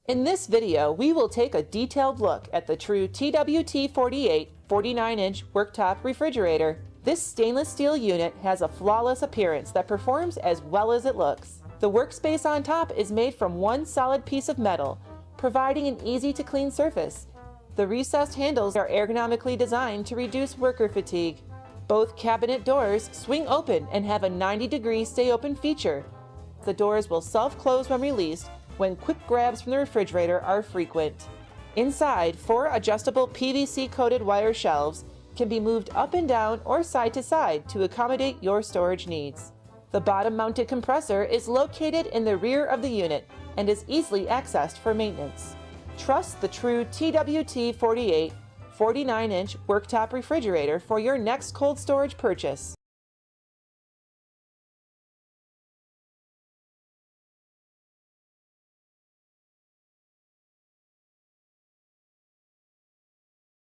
In this video, we will take a detailed look at the true TWT 48 49-inch worktop refrigerator. This stainless steel unit has a flawless appearance that performs as well as it looks. The workspace on top is made from one solid piece of metal, providing an easy-to-clean surface. The recessed handles are ergonomically designed to reduce worker fatigue. Both cabinet doors swing open and have a 90-degree stay-open feature. The doors will self-close when released, when quick grabs from the refrigerator are frequent. Inside, 4 adjustable PVC-coated wire shelves can be moved up and down or side to side to accommodate your storage needs. The bottom-mounted compressor is located in the rear of the unit and is easily accessed for maintenance. Trust the true TWT 48 49-inch worktop refrigerator for your next cold storage purchase.